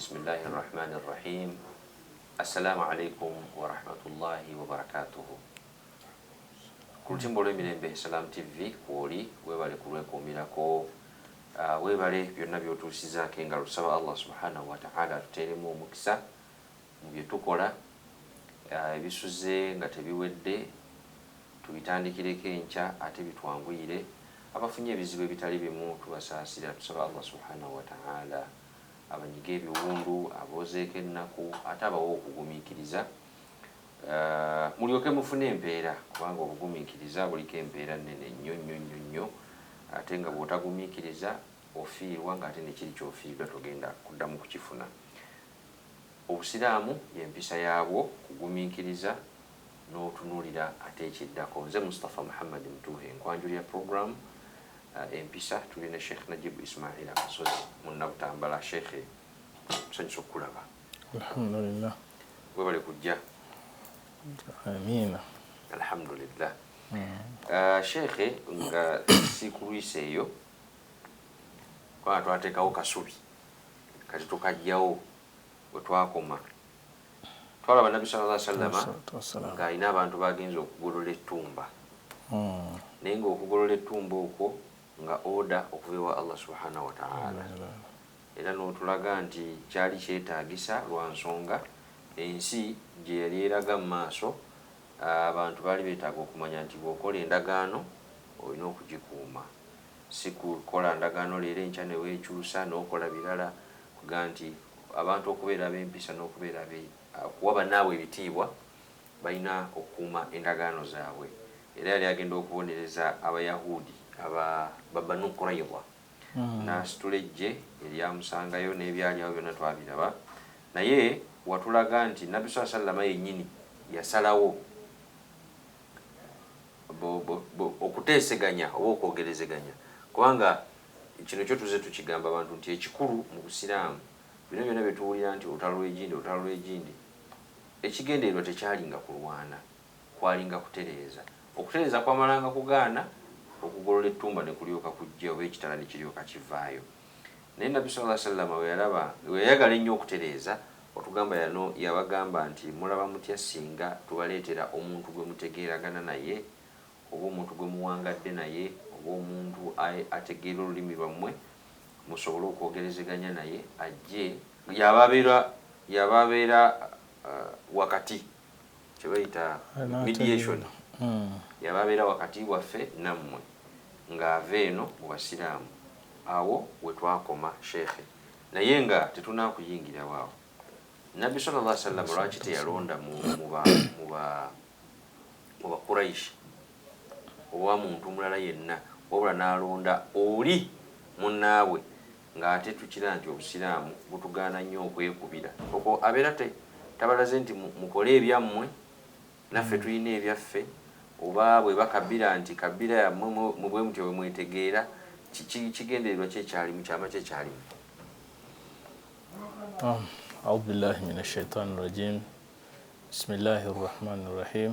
بسم الله الرحمن الرحيم. السلام عليكم ورحمة الله وبركاته. كل تيمبولو ميلمبي سلام TV كولي ويبالي كلوكو ميلاكو webale byonna byotuusizaako engalo tusaba Allah subhanahu wa ta'ala tuteeremu omukisa mu bye tukola ebisuze nga tebiwedde tubitandikireko enkya ate bitwanguyire abafunye ebizibu ebitali bimu tubasaasira tusaba Allah subhanahu wa ta'ala abanyiga ebiwundu aboozeeko ennaku ate abawa okugumiikiriza mulyoke mufune empeera kubanga obugumiikiriza buliko empeera nnene nnyo nnyo nnyo nnyo ate nga bw'otagumiikiriza ofiirwa nga ate nekiri kyofiirwa togenda kuddamu kukifuna. Obusiraamu y'empisa yaabwo kugumiikiriza n'otunuulira ate ekiddako. Nze Mustafa Muhammad Mtuhe nkwanjulira program empisa tulina Sheikh Najib Ismail Akasozi munnabutambala. Sheikh tusanyusa okukulaba. Alhamdulillah. Webale kujja. Amiina. Alhamdulillah. Sheikh nga sikulwise eyo kwa twateekawo kasubi kati tukajjawo we twakoma twalaba Nabbi sallallahu alaihi wasallam nga alina abantu bagenza okugolola ettumba naye nga okugolola ettumba okwo nga oda okuva ewa Allah subhanahu wa ta'ala era n'otulaga nti kyali kyetaagisa lwa nsonga ensi gye yali eraga mu maaso abantu bali beetaaga okumanya nti bw'okola endagaano olina okugikuuma si kukola ndagaano leero enkya ne weekyusa n'okola birala kuga nti abantu okubeera ab'empisa n'okubeera kuwa bannaabwe ebitiibwa balina okukuuma endagaano zaabwe. Era yali agenda okubonereza abayahudi Banu Qurayza n'asitula ejje eryamusangayo n'ebyali awo byonna twabiraba naye watulaga nti Nabbi sallallahu alaihi wasallam yennyini yasalawo okuteeseganya oba okwogerezeganya kubanga kino kyo tuze tukigamba abantu nti ekikulu mu busiraamu bino byonna bye tuwulira nti olutalo lw'egindi ekigendererwa tekyalinga kulwana kwalinga kutereeza. Okutereeza kwamalanga kugaana okugolola ettumba ne kulyoka kujja oba ekitala ne kiryoka kivaayo. Naye Nabbi sallallahu alaihi wasallam we yayagala ennyo okutereeza otugamba yabagamba nti mulaba mutya singa tubaleetera omuntu gwe mutegeeragana naye oba omuntu gwe muwangadde naye oba omuntu ategeera olulimi lwammwe musobole okwogerezeganya naye ajje yababeera wakati kye bayita mediation yababeera wakati waffe nammwe ng'ava eno mu basiraamu. Awo we twakoma Sheikhe naye nga tetunaakuyingira waawo. Nabbi sallallahu alaihi wasallam lwaki teyalonda mu Bakuraishi oba muntu mulala yenna wabula n'alonda oli munnaabwe ng'ate tukira nti obusiraamu butugaana nnyo okwekubira okwo abeera tabalaze nti mukole ebyammwe naffe tulina ebyaffe oba bwe bakabira nti kabira yammwe mu bwe mutyo bwe mwetegeera kigendererwa kyekyalimu kyama kyekyalimu. أعوذ بالله من الشيطان الرجيم بسم الله الرحمن الرحيم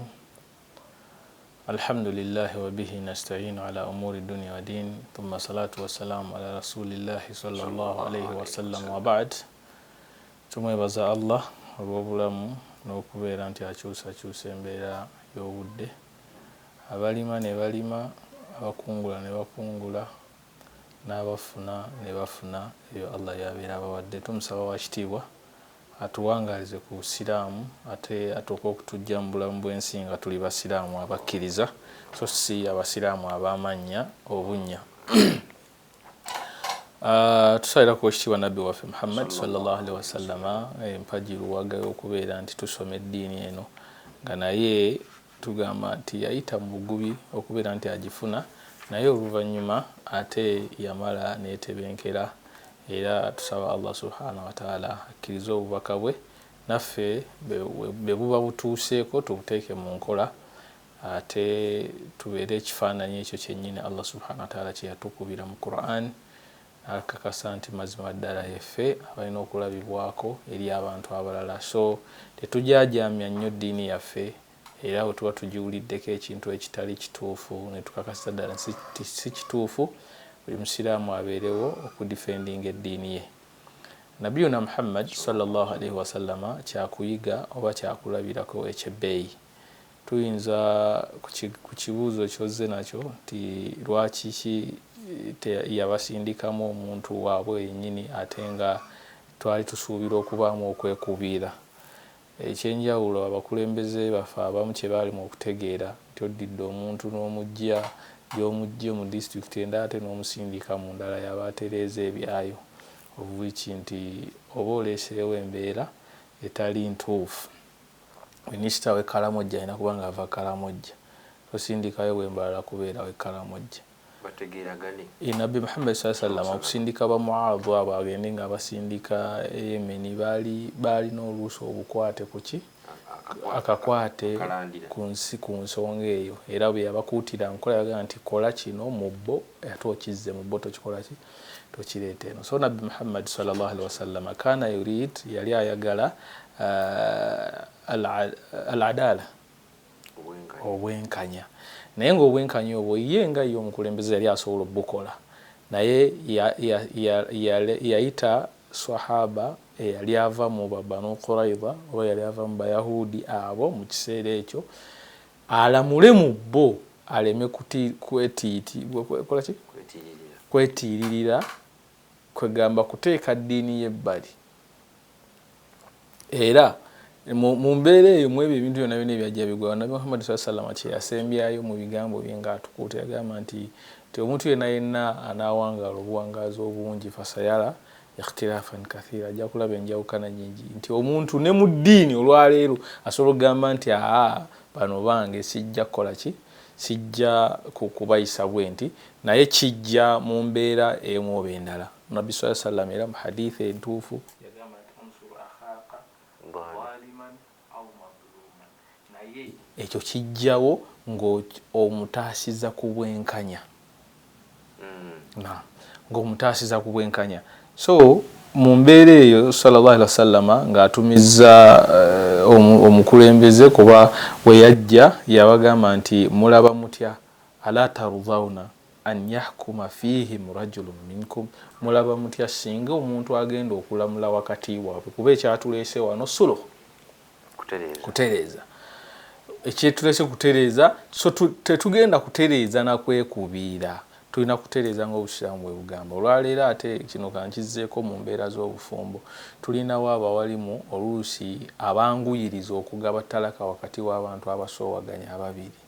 الحمد لله وبه نستعين على أمور الدنيا والدين ثم الصلاة والسلام على رسول الله صلى الله عليه وسلم وبعد tumwebaza Allah olw'obulamu n'okubeera nti akyusakyusa embeera y'obudde abalima ne balima abakungula ne bakungula n'abafuna ne bafuna ebyo Allah yabeera abawadde. Tumusaba wa kitiibwa atuwangalize ku busiraamu ate atuuka okutujja mu bulamu bw'ensi nga tuli basiraamu abakkiriza so si abasiraamu ab'amannya obunnya. Tusalira ku ekitiibwa Nabbi waffe Muhammad sallallahu alaihi wasallama empajiruwaga okubeera nti tusoma eddiini eno nga naye tugamba nti yayita mu bugubi okubeera nti agifuna naye oluvannyuma ate yamala neetebenkera era tusaba Allah subhanahu wa ta'ala akkiriza obubaka bwe naffe be buba butuuseeko tubuteeke mu nkola ate tubeere ekifaananyi ekyo kyennyini Allah subhanahu wa ta'ala kye yatukubira mu Qur'an akakasa nti mazima ddala yaffe abalina okulabibwako eri abantu abalala. So tetujajaamya nnyo ddiini yaffe era bwe tuba tugiwuliddeko ekintu ekitali kituufu ne tukakasa ddala si kituufu buli musiraamu abeerewo okudifendinga eddiini ye. nabiyuna Muhammad sallallahu alaihi wasallama kyakuyiga oba kyakulabirako ekyebbeeyi. Tuyinza ku kibuuzo kyozze nakyo nti lwaki yabasindikamu omuntu waabwe yennyini ate nga twali tusuubira okubaamu okwekubiira. Ekyenjawulo abakulembeze baffe abamu kye baali mu okutegeera nti oddidde omuntu n'omujja gy'omujje mu disitulikiti endala ate n'omusindika mu ndala y'abatereeza ebyayo, obwiki nti oba oleeseewo embeera etali ntuufu. Minisita w'e Karamojja alina kuba nga ava Karamojja, tosindikayo bwembalala kubeera w'e Karamojja. Bategeeragane. Nabbi Muhammad sallallahu alaihi wasallam okusindika ba Muadh abo agende nga basindika Yemen baalina oluusi obukwate ku ki? Akakwate ku nsonga eyo, era bwe yabakuutira nkola yagaa nti kola kino mu bbo ate okizze mu bbo tokikola ki? Tokireeta eno. So Nabbi Muhammad sallallahu alaihi wasallam kana yurid, yali ayagala al-adala, obwenkanya. Naye ng'obwenkanya obwo ye nga ye omukulembeze yali asobola obukola, naye yayita sahaba eyali ava mu Banu Quraidha oba yali ava mu Bayahudi abo mu kiseera ekyo alamule mu bbo aleme kwetiiririra, kwegamba kuteeka ddiini y'ebbali. Era mu mbeera eyo mu ebyo ebintu byonna byonna ebyajja bigwa, Nabi Muhammad sallallahu alaihi wasallam kye yasembyayo mu bigambo bye ng'atukuuta, yagamba nti omuntu yenna anaawangala obuwangaazi obungi fasayala ikhtilafan kathira, ajja kulaba enjawukana nyingi. Nti omuntu ne mu ddiini olwaleero asobola okugamba nti bano bange sijja kukola ki? Sijja kubayisa bwenti, naye kijja mu mbeera emu oba endala. Nabbi sallallahu alaihi wasallam era mu hadithi entuufu yagamba nti unsur akhaka zaliman aw mazluman, naye ekyo kijjawo ng'omutaasiza ku bwenkanya. Ng'omutaasiza ku bwenkanya. So mu mbeera eyo sallallahu alaihi wasallama ng'atumizza omukulembeze kuba we yajja yabagamba nti mulaba mutya ala tarudhauna an yahkuma fihim rajulun minkum, mulaba mutya singa omuntu agenda okulamula wakati waabwe, kuba ekyatuleese wano suluhu, kutereeza. Ekyetulese kutereeza, so tetugenda kutereeza na kwekubiira, tulina kutereeza ng'obusiraamu bwe bugamba. Olwaleero ate kino kankizzeeko mu mbeera z'obufumbo, tulinawo abawalimu oluusi abanguyiriza okugaba talaka wakati w'abantu abasoowaganya ababiri.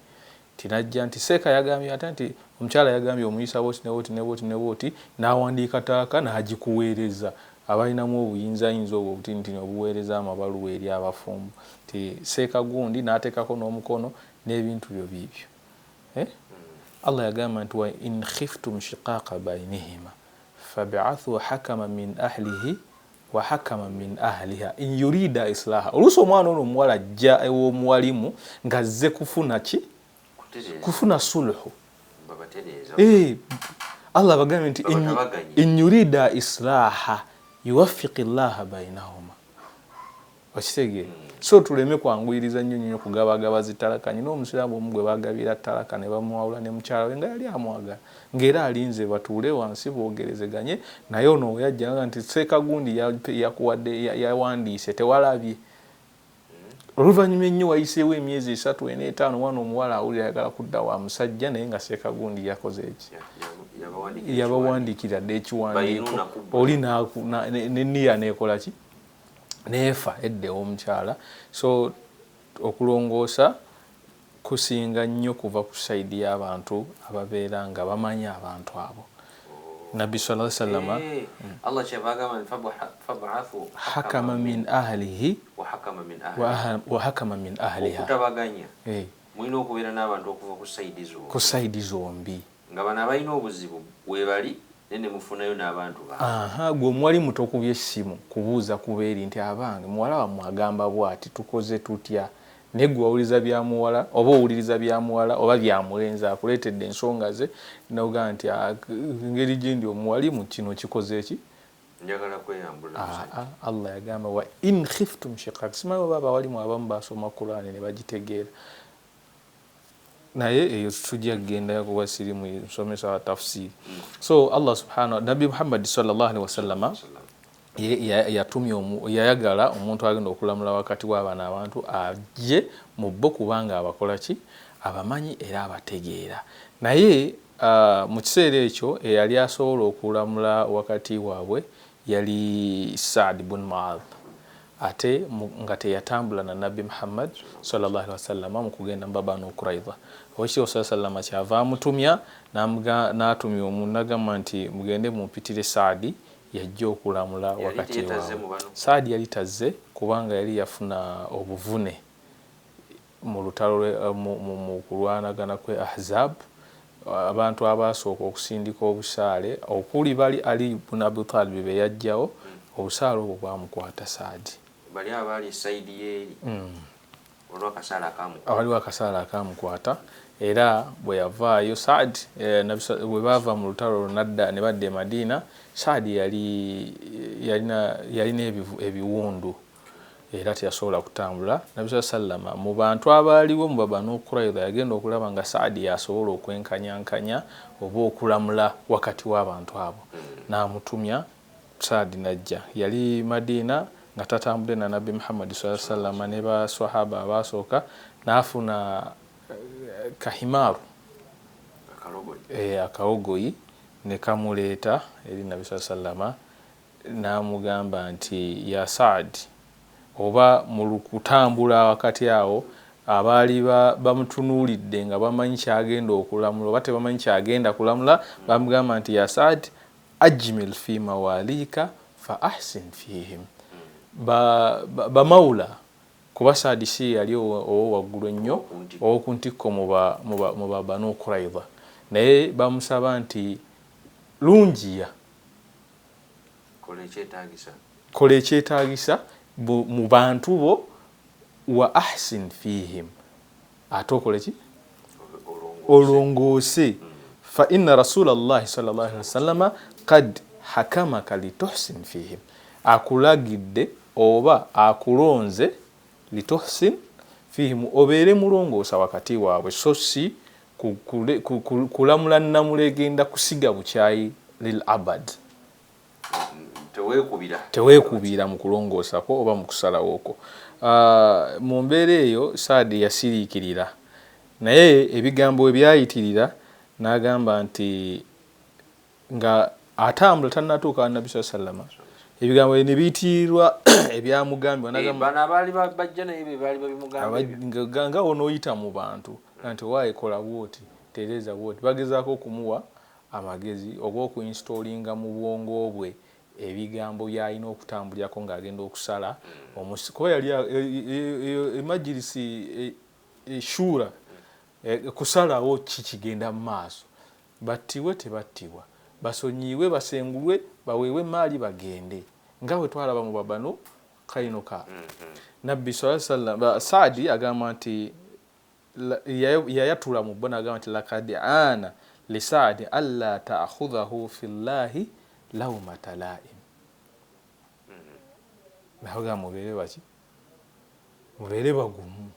Tinajja nti seeka yagambye ate nti omukyala yagambye omuyisa booti ne booti ne booti ne booti, n'awandiika talaka n'agikuweereza. Abalinamu obuyinzayinza obwo obutintini obuweereza amabaluwa eri abafumbo, nti seeka gundi n'ateekako n'omukono n'ebintu byo biibyo. Allah yagamba nti wa in khiftum shiqaqa bainihima fab'athu hakama min ahlihi wa hakama min ahliha in yurida islaha. Oluusi omwana ono omuwala ajja ew'omuwalimu ng'azze kufuna ki? Kufuna sulhu. Allah bagambye nti in yurida islaha yuwaffiqi llaha bainahuma. Okitegeera? So tuleme kwanguyiriza nnyo kugabagaba zitalaka. Nina omusiraamu omu gwe baagabira talaka ne bamuwawula ne mukyala we nga yali amwagala, ng'era alinze batuule wansi boogerezeganye, naye ono we yajjanga nti seeka gundi yakuwadde yawandiise tewalabye. Oluvannyuma ennyo wayiseewo emyezi 3 4 5 wana omuwala awulira ayagala kudda wa musajja, naye nga seeka gundi yakoze eki? Yabawandiikira dde ekiwandiiko, oli n'enniya n'ekola ki? Neefa eddewo omukyala. So okulongoosa kusinga nnyo kuva ku sayidi y'abantu ababeera nga bamanyi abantu abo. Nabbi sallallahu alaihi wasallam Allah kyabagamba fab'athu hakama min ahlihi wa hakama min ahliha. Okutabaganya mulina okubeera n'abantu okuva ku sayidi zombi, nga bano abalina obuzibu webali nene mufunayo n'abantu ba. Gwe omuwalimu tokubye essimu kubuuza kubeeri nti abange muwala wammwe agamba bw'ati tukoze tutya, naye gwe wawuliriza bya muwala oba owuliriza bya muwala oba bya mulenzi akuleetedde ensonga ze n'ogamba nti engeri gyendi omuwalimu kino kikoze eki? Njagala kweyambula. Allah yagamba wa in khiftum shiqaq. Simanyi oba abawalimu abamu basoma Qur'ani ne bagitegeera, naye eyo tujja kugenda kuba siri mu nsomesa wa tafsiri. So Allah subhanahu wa Nabi Muhammad sallallahu alaihi wasallama yatumya yayagala omuntu agenda okulamula wakati w'abana abantu ajje mu bo kubanga abakola ki abamanyi era abategeera. Naye mu kiseera ekyo eyali asobola okulamula wakati waabwe yali Saad ibn Mu'adh, ate nga teyatambula na Nabbi Muhammad sallallahu alaihi wasallam mu kugenda mu Banu Quraidha. Oweekitiibwa sallallahu alaihi wasallam kyava amutumya n'atumya omuntu n'agamba nti mugende mumpitire Saadi yajja okulamula wakati waabwe. Saadi yali tazze kubanga yali yafuna obuvune mu lutalo mu kulwanagana kwe Ahzab. Abantu abasooka okusindika obusaale okuli bali Ali ibn Abi Talib be yajjawo, obusaale obwo bwamukwata Saadi. Bali abali saidi yeri waliwo akasaala akamukwata, era bwe yavaayo Saad bwe baava mu lutalo nadda ne badda e Madina, Saad yalina ebiwundu era teyasobola kutambula. Nabbi sallama mu bantu abaaliwo mu Banu Quraidha yagenda okulaba nga Saad yasobola okwenkanyankanya oba okulamula wakati w'abantu abo, n'amutumya. Saad najja, yali Madina nga tatambudde na Nabbi Muhammad sallallahu alaihi wasallam ne baswahaba abasooka, n'afuna kahimaru akawogoyi ne kamuleeta eri Nabbi sallallahu alaihi wasallam, n'amugamba nti ya Saad, oba mu kutambula wakati awo abaali bamutunuulidde nga bamanyi kyagenda okulamula oba tebamanyi kyagenda kulamula, bamugamba nti ya Saad ajmil fi mawalika fa ahsin fihim. Bamawula kuba Saadi si yali owaggulu ennyo owokuntikko mu Banu Quraidha, naye bamusaba nti lungiya kola ekyetaagisa mu bantu bo, wa ahsin fihim, ate okole ki olongoose. Fa inna rasulallahi sallallahu alaihi wasallam qad hakamaka lituhsin fihim, akulagidde oba akulonze lituhsin fihim, obeere mulongoosa wakati waabwe, so si kulamula namula egenda kusiga bukyayi lil abad. Teweekubira mu kulongoosako oba mu kusalawo okwo. Mu mbeera eyo Saadi yasiriikirira, naye ebigambo we byayitirira n'agamba nti nga atambula tannatuuka Nabbi sallallahu alaihi wasallam, ebigambo ne biyitirirwa ebyamugambibwa nga onooyita mu bantu nti waayikola bwoti tereeza bwoti, bagezaako okumuwa amagezi oba okuinstoolinga mu bwongo bwe ebigambo by'alina okutambulirako ng'agenda okusala kuba yali emajirisi eshura kusalawo kikigenda mu maaso. Battibwe tebattibwa, basonyiibwe basengulwe, baweebwe maali bagende, nga bwe twalaba mu Banu Qainuqa. Nabbi sallallahu alaihi wasallam Saadi agamba nti yayatula mu bo n'agamba nti lakad ana li Saadi alla ta'khudhahu fillahi lawmata laim. Nahoga mubeere baki mubeere bagumu.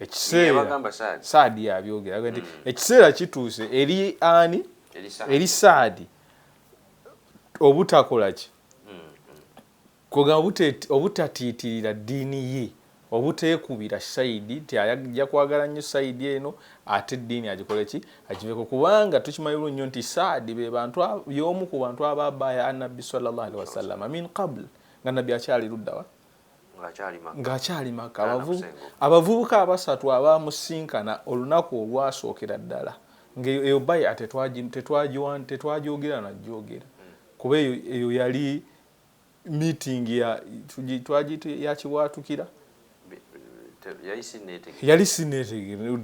Ekiseera Saadi yabyogera nti ekiseera kituuse eri ani eri Saadi obutakola ki obutatiitirira ddiini ye, obuteekubira Saidi nti ajja kwagala nnyo Saidi eno ate eddiini agikole ki agiveko, kubanga tukimanyi nnyo nti Saadi be bantu y'omu ku bantu abaabaya Nabbi sallallahu alaihi wasallam min qabl, nga Nabbi akyali luddawa ng'akyali Makka. Abavubuka abasatu abaamusinkana olunaku olwasookera ddala ng'eyo baya tetwagyogera najjogera, kuba eyo yali meeting ya kiwatukira, yali sineetegere.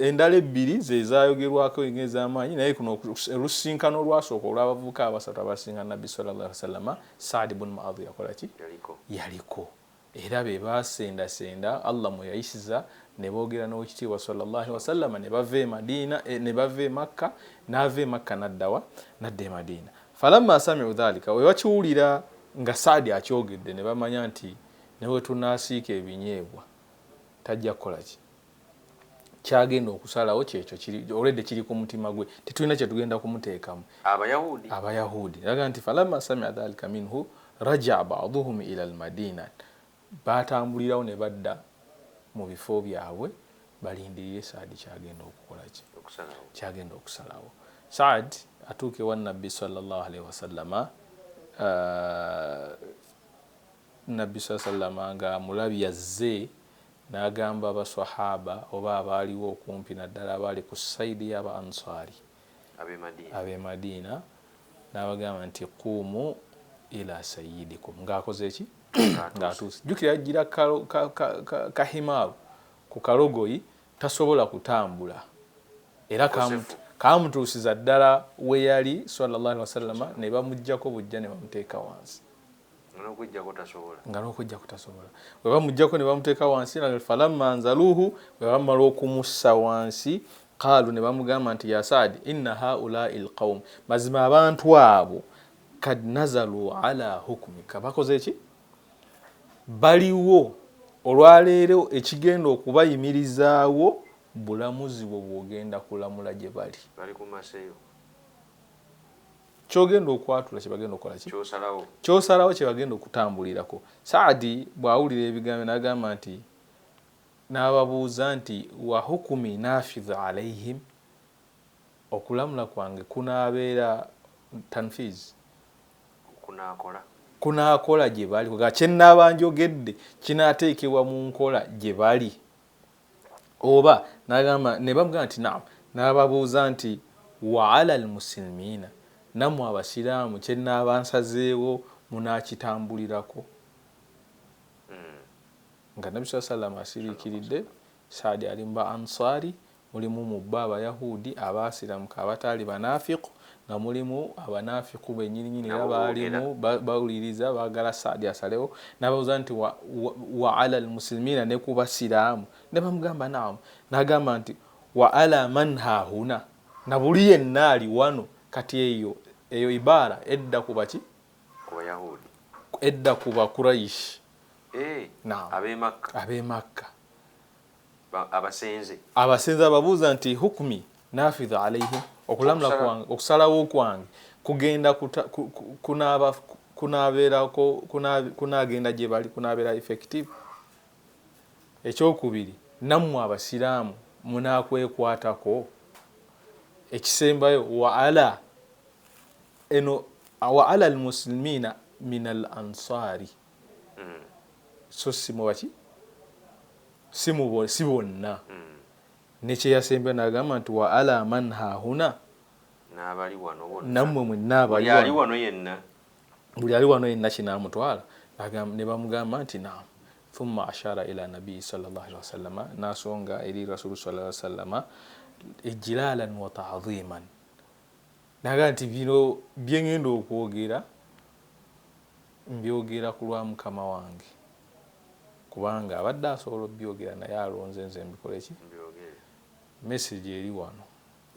Endala ebbiri ze zaayogerwako ng'ez'amaanyi, naye kuno olusinkano olwasooka olw'abavubuka abasatu abasinkana Nabbi sallallahu alaihi wasallam, Saad ibn Mu'adh yakola ki yaliko, era be baasendasenda Allah mwe yayisiza ne boogera n'Oweekitiibwa sallallahu alaihi wasallam, ne bava e Madina ne bava e Makka, n'ava e Makka nadda e Madina. Falamma sami'u dhalika, we bakiwulira nga Saadi akyogedde ne bamanya nti ne bwe tunaasiika ebinyeebwa tajja kukola ki kyagenda okusalawo, kyekyo olwedde kiri ku mutima gwe, tetulina kye tugenda kumuteekamu. Abayahudi aga nti falamma sami'a dhalika minhu raja ba'duhum ila al-madina batambulirawo ne badda mu bifo byabwe balindirire Saadi kyagenda okukola kyagenda okusalawo. Saad atuuke wa nabbi sallallahu alaihi wasallama nabbi sallallahu nga mulabi yazze n'agamba abaswahaba oba abaaliwo okumpi naddala abaali ku saidi y'aba ansari ab'e Madina n'abagamba nti qumu ila sayyidikum ng'akoze eki ng'atuuse jjukira ajjira kahimaaru ku kalogoyi tasobola kutambula era kamutuusiza ddala we yali sallallahu alaihi wasallama ne bamuggyako bujja ne bamuteeka wansi nga n'okujjako tasobola bwe bamuggyako ne bamuteeka wansi falamma nzaluhu bwe bamala okumussa wansi qaalu ne bamugamba nti ya Saadi inna haulai alqawm mazima abantu abo kad nazalu ala hukumika bakoze eki baliwo olwaleero ekigenda okubayimirizaawo bulamuzi bwo bwogenda kulamula gye bali kyogenda okwatula kyebagenda okukola ki kyosalawo kyebagenda okutambulirako. Saadi bw'awulira ebigambo n'agamba nti n'ababuuza nti wa hukumi nafidh alaihim okulamula kwange kunaabeera tanfiz kunaakola gye bali kuga kyennaaba njogedde kinaateekebwa mu nkola gye bali oba n'agamba ne bamugamba nti naam n'ababuuza nti wa ala almuslimina nammwe abasiraamu kyennaaba nsazeewo munaakitambulirako nga nabbi sallallahu alaihi wasallam asiriikiridde Saadi ali mu ansari mulimu mu bba abayahudi abaasiramuka abataali banaafiqu nga mulimu abanaafiqu bennyini era baalimu bawuliriza baagala Saadi asalewo n'ababuuza nti wa ala almuslimina ne ku basiraamu ne bamugamba naamu n'agamba nti wa ala man hahuna na buli yenna ali wano kati eyo ibaara edda ku baki ku bayahudi edda ku bakuraishi ab'e Makka abasenze ababuuza nti hukumi nafidh alaihim okulamula kwange okusalawo kwange kugenda kunaagenda gye bali kunaabeera effective. Ekyokubiri nammwe abasiraamu munaakwekwatako. Ekisembayo wa ala almuslimina min al ansari so si bonna nekyeyasembe n'agamba nti wa ala man hahuna nammwe mwenna buli ali wano yenna kinaamutwala ne bamugamba nti naam. Thumma ashara ila nabii sallallahu alaihi wasallama nasonga eri rasulu sallallahu alaihi wasallama ijlalan wa ta'dhiman naga nti bino byengenda okwogera mbyogera ku lwa mukama wange kubanga abadde asobola obyogera naye alonze nze mbikole ki message eri wano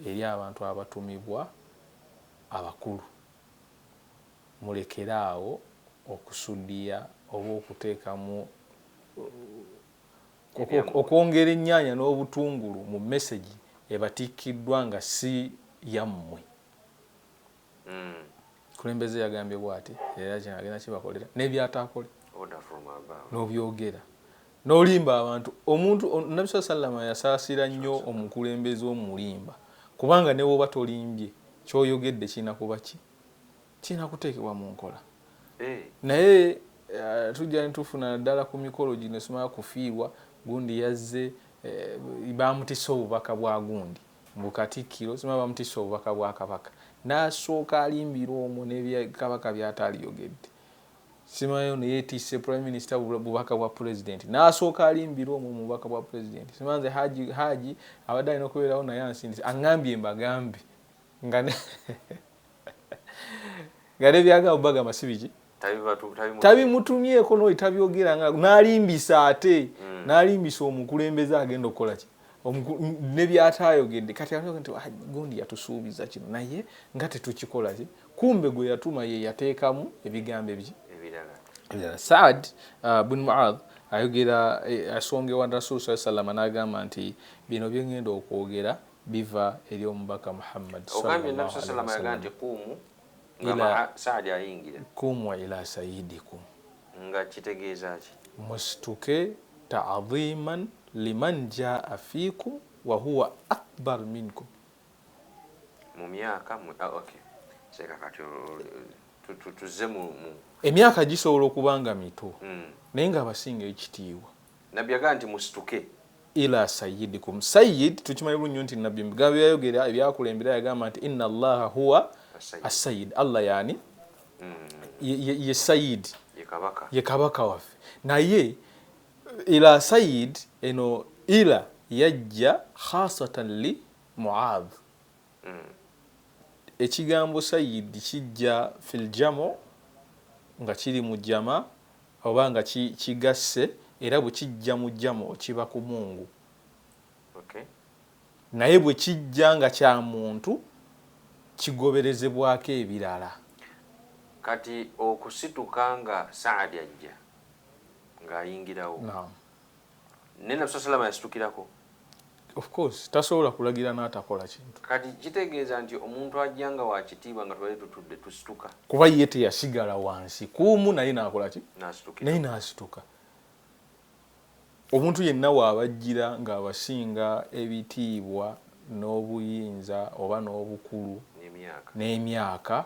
eri abantu abatumibwa abakulu mulekeraawo okusudiya oba okuteekamu okwongera ennyaanya n'obutungulu mu message ebatikiddwa nga si yammwe. Kulembeze yagambye bw'ati era kyagenda kibakolera n'ebyataakole n'obyogera n'olimba abantu omuntu Nabbi sallallahu alaihi wasallam yasaasira nnyo omukulembeze omulimba kubanga ne bw'oba tolimbye kyoyogedde kirina kuba ki kirina kuteekebwa mu nkola naye tujja ntufuna ddala ku mikolo gino simala kufiirwa gundi yazze bamutisa obubaka bwa gundi mbukatikkiro simala bamutisa obubaka bwa kabaka n'asooka alimbira omwo n'ebyakabaka by'ataaliyogedde simayo ne yeetisse prime minister bubaka bwa president n'asooka alimbira omwo mu bubaka bwa president simala nze haji abadde alina okubeerawo naye ansindise aŋŋambye mbagambe nga n'ebyagamba bagamba si biki tabimutumyeko n'oyo tabyogeranga n'alimbisa ate n'alimbisa omukulembeze agenda okukola ki ne byataayogedde kati alyoga nti gundi yatusuubiza kino naye nga tetukikola ki kumbe gwe yatuma ye yateekamu ebigambo ebirala. Saad bin Muadh ayogera asongewa Rasul sallallahu alaihi wasallam n'agamba nti bino byengenda okwogera biva eri omubaka Muhammad sallallahu alaihi wasallam ila Saadi ayingira kumu ila sayidikum nga kitegeeza ki mustuke ta'dhiman liman jaa fikum wa huwa akbar minkum mu myaka okay seka kati tuze mu emyaka gisobola okubanga mito naye nga abasinga ekitiibwa nabbi yagaa nti musituke ila sayidikum sayyid tukimanyi bulungi nti nabbi bigambo byayogera ebyakulembera yagamba nti inna allaha huwa as-sayyid Allah yani ye sayyid ye kabaka waffe naye ila sayyid eno ila yajja khasatan li Muadh ekigambo sayyid kijja fil jamo nga kiri mu jama oba nga kigasse era bwe kijja mu jamo kiba ku Mungu naye bwe kijja nga kya muntu kigoberezebwako ebirala kati okusituka nga Saadi ajja ng'ayingirawo ne Nabbi sallallahu yasitukirako of course tasobola kulagira n'atakola kintu kati kitegeeza nti omuntu ajja nga wakitiibwa nga twali tutudde tusituka kuba ye teyasigala wansi kuumu naye n'akola ki naye n'asituka omuntu yenna waabajjira ng'abasinga ebitiibwa n'obuyinza oba n'obukulu n'emyaka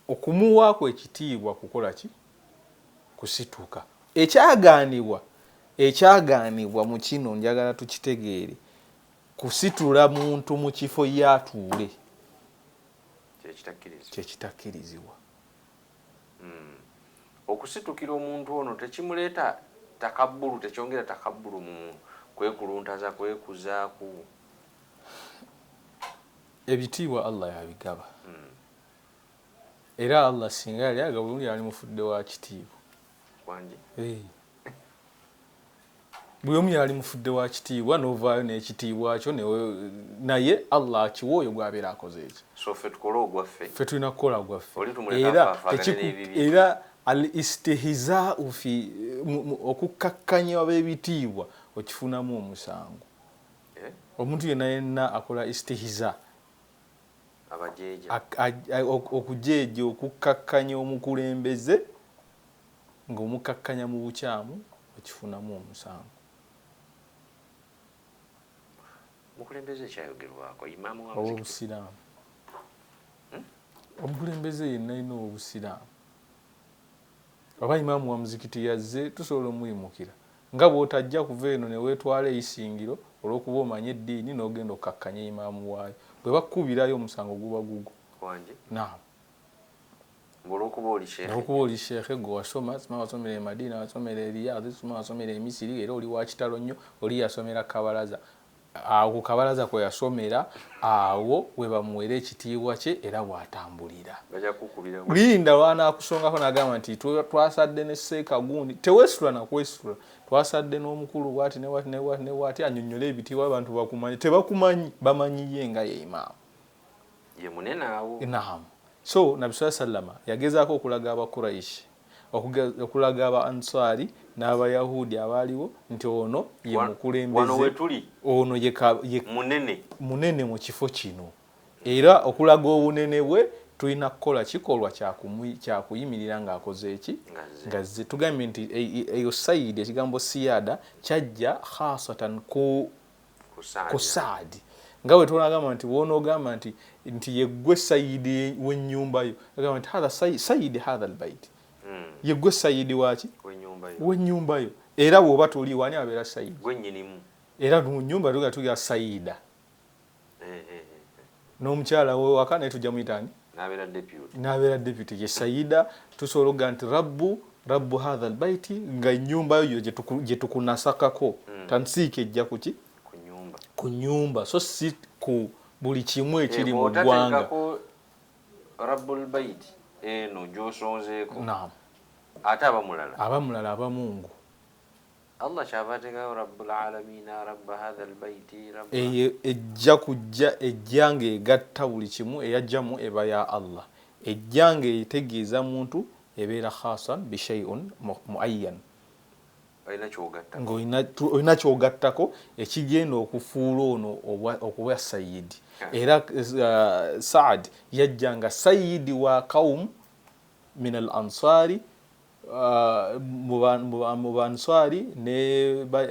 okumuwaako ekitiibwa kukola ki kusituka ekyagaanibwa mu kino njagala tukitegeere kusitula muntu mu kifo yatuule kyekitakkirizibwa okusitukira omuntu ono tekimuleeta takabbulu tekyongera takabbulu mu kwekuluntaza kwekuzaaku ebitiibwa Allah yabigaba era Allah singa yali agaba bulungi yali mufudde wa kitiibwa buli omu yali mufudde wa kitiibwa n'ovaayo n'ekitiibwa kyo naye Allah akiwa oyo gw'abeera akoze eki ffe tulina kukola gwaffe era al istihzaa'u fi okukkakkanya ab'ebitiibwa okifunamu omusango omuntu yenna akola istihza okujeeja okukkakkanya omukulembeze ng'omukkakkanya mu bukyamu okifunamu omusango mukulembeze kyayogerwako imaamu wa obusiraamu omukulembeze yenna alina obusiraamu oba imaamu wa muzikiti yazze tusobola omuyimukira nga bw'otajja kuva eno ne weetwala eisingiro olw'okuba omanye eddiini n'ogenda okkakkanya imaamu waayo bwe bakkubirayo omusango guba gugwo naam olw'okuba oli sheekhe gwe wasoma sima wasomera e Madina wasomera e Riyadh sima wasomera e Misiri era oli wa kitalo nnyo oli yasomera Kabalaza awo Kabalaza kwe yasomera awo we bamuwera ekitiibwa kye era bw'atambulira linda lwanaakusongako n'agamba nti twasadde ne Seeka gundi teweesitula nakwesitula twasadde n'omukulu bw'ati ne bw'ati annyonnyola ebitiibwa abantu bakumanyi tebakumanyi bamanyiye nga ye imaamu ye munene awo naam so Nabbi sallama yagezaako okulaga Abakuraishi okulaga aba Ansari n'Abayahudi abaaliwo nti ono ye mukulembeze ono ye munene mu kifo kino era okulaga obunene bwe tulina kukola kikolwa kyakuyimirira ng'akoze eki ngazze tugambye nti eyo sayidi ekigambo siyada kyajja khasatan ku Saadi nga bwe tunagamba nti wonoogamba nti yeggwe sayidi w'ennyumba yo agamba nti hatha sayidi hatha albayt yeggwe sayidi waki w'ennyumba yo era bw'oba tuli wani abeera sayidi era mu nnyumba tuga sayida n'omukyala we waka naye tujja muyitaani n'abeera deputy ye sayida tusobola okuga nti rabbu hatha albayti nga ennyumba yo gye tukunasakako tansiika ejja kuki ku nnyumba so si ku buli kimu ekiri mu ggwanga rabbul bayt eno gy'osonzeeko naam ate abamulala abamungu Allah kyava ateekayo rabbul alamin rabba hadha albayti ejja kujja ejja ng'egatta buli kimu eyajjamu eba ya Allah ejja ng'etegeeza muntu ebeera khasan bishay'un muayyan ng'olina kyogattako ekigenda okufuula ono okuba sayidi. Era Saad yajja nga sayidi wa qawm min al ansari mu banswari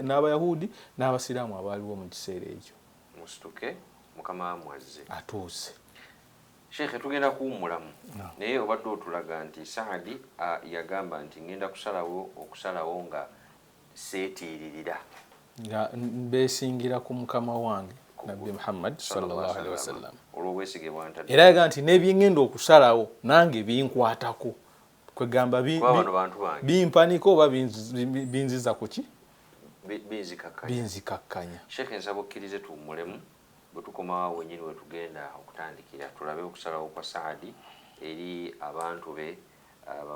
n'abayahudi n'abasiraamu abaaliwo mu kiseera ekyo. Musituke mukama mwazze atuuse. Sheikh tugenda kuwummulamu naye obadde otulaga nti Saadi yagamba nti ngenda okusalawo nga seetiiririra nga beesingira ku mukama wange Nabbi Muhammad sallallahu alaihi wasallam. Olw'obwesige bwantadde. Era yagamba nti n'ebyengenda okusalawo nange binkwatako. Kwegamba bimpanika oba binziza ku ki? Binzikakkanya. Sheikh nsaba okkirize tuwummulemu bwe tukoma wenyini we tugenda okutandikira tulabe okusalawo kwa Saadi eri abantu be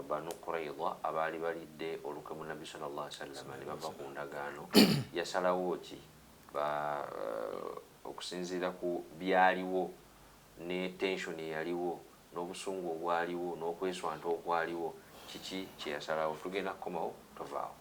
Banu Qurayza abaali balidde olukwe mu Nabbi sallallahu alaihi wasallam ne bava ku ndagaano. Yasalawo ki okusinziira ku byaliwo ne tension eyaliwo n'obusungu obwaliwo n'okweswanta okwaliwo kiki kye yasalawo. Tugenda kukomawo tovaawo.